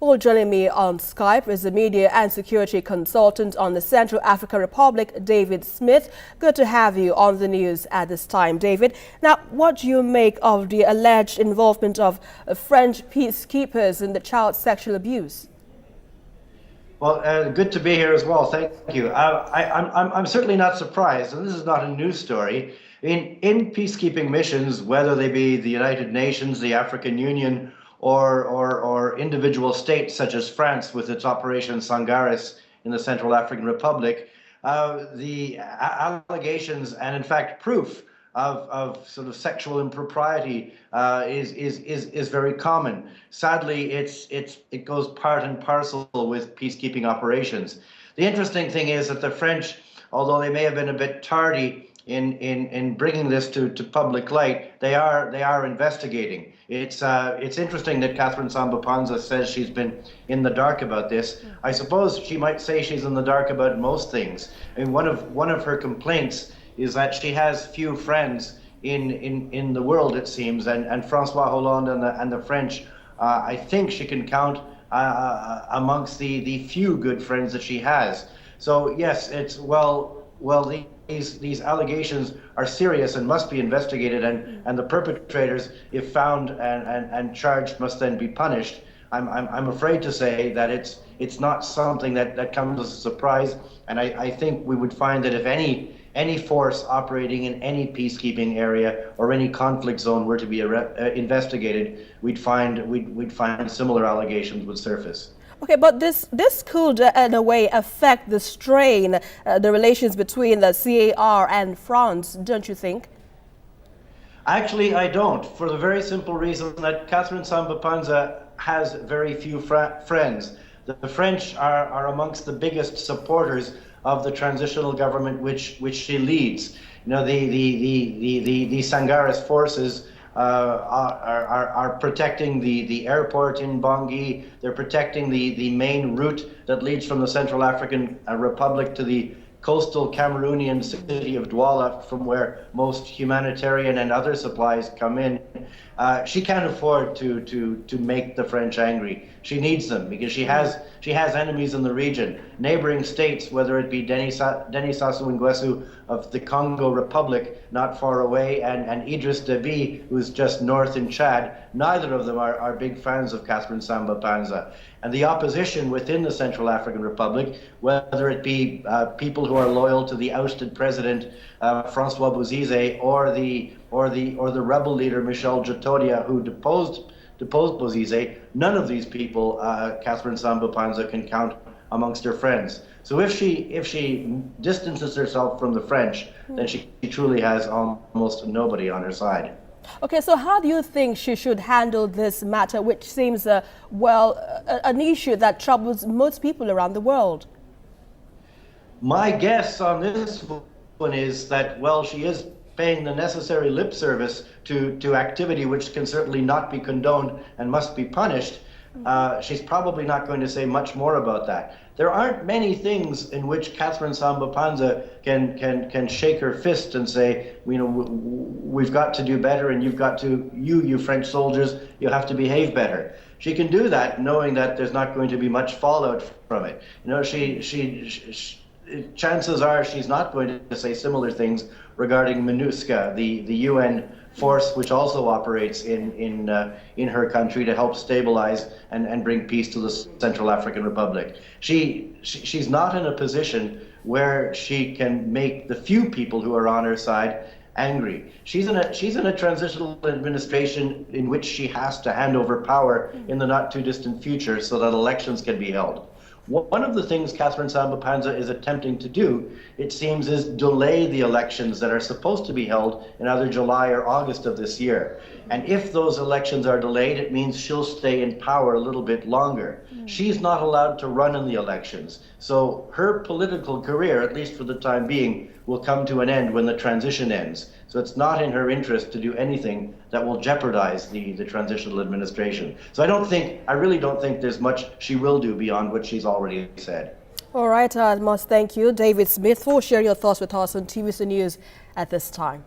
Well, joining me on Skype is the media and security consultant on the Central African Republic, David Smith. Good to have you on the news at this time, David. Now, what do you make of the alleged involvement of French peacekeepers in the child sexual abuse? Well, good to be here as well. Thank you. I'm certainly not surprised, and this is not a news story. In peacekeeping missions, whether they be the United Nations, the African Union, or individual states such as France with its Operation Sangaris in the Central African Republic, the allegations and in fact proof of sort of sexual impropriety is very common. Sadly, it goes part and parcel with peacekeeping operations. The interesting thing is that the French, although they may have been a bit tardy in bringing this to public light, they are investigating. It's interesting that Catherine Samba-Panza says she's been in the dark about this. I suppose she might say she's in the dark about most things. I mean, one of her complaints is that she has few friends in the world, it seems, and Francois Hollande and the French, I think she can count amongst the few good friends that she has. So yes, it's these allegations are serious and must be investigated, and the perpetrators, if found and charged, must then be punished. I'm afraid to say that it's not something that comes as a surprise, and I think we would find that if any force operating in any peacekeeping area or any conflict zone were to be investigated, we'd find similar allegations would surface. Okay, but this could, in a way, affect the strain, the relations between the CAR and France, don't you think? Actually, I don't, for the very simple reason that Catherine Samba-Panza has very few friends. The French are amongst the biggest supporters of the transitional government which she leads. You know, the Sangaris forces are protecting the airport in Bangui. They're protecting the main route that leads from the Central African Republic to the coastal Cameroonian city of Douala, from where most humanitarian and other supplies come in. She can't afford to make the French angry. She needs them because she has enemies in the region. Neighboring states, whether it be Denis Sassou Nguesso of the Congo Republic, not far away, and Idriss Déby, who's just north in Chad, neither of them are big fans of Catherine Samba-Panza. And the opposition within the Central African Republic, whether it be people who are loyal to the ousted president Francois Bozizé or the rebel leader Michel Djotodia, who deposed Bozizé, none of these people Catherine Samba-Panza can count amongst her friends. So if she distances herself from the French, then she truly has almost nobody on her side. Okay, so how do you think she should handle this matter, which seems, an issue that troubles most people around the world? My guess on this one is that, well, she is paying the necessary lip service to activity which can certainly not be condoned and must be punished. She's probably not going to say much more about that. There aren't many things in which Catherine Samba-Panza can shake her fist and say, you know, we've got to do better, and you French soldiers, you have to behave better. She can do that knowing that there's not going to be much fallout from it. You know, chances are she's not going to say similar things regarding MINUSCA, the UN force which also operates in her country to help stabilize and bring peace to the Central African Republic. She's not in a position where she can make the few people who are on her side angry. She's in a transitional administration in which she has to hand over power in the not too distant future so that elections can be held. One of the things Catherine Samba-Panza is attempting to do, it seems, is delay the elections that are supposed to be held in either July or August of this year. And if those elections are delayed, it means she'll stay in power a little bit longer. She's not allowed to run in the elections. So her political career, at least for the time being, will come to an end when the transition ends. So it's not in her interest to do anything that will jeopardize the transitional administration. So I really don't think there's much she will do beyond what she's already said. All right, I must thank you, David Smith, for sharing your thoughts with us on TVC News at this time.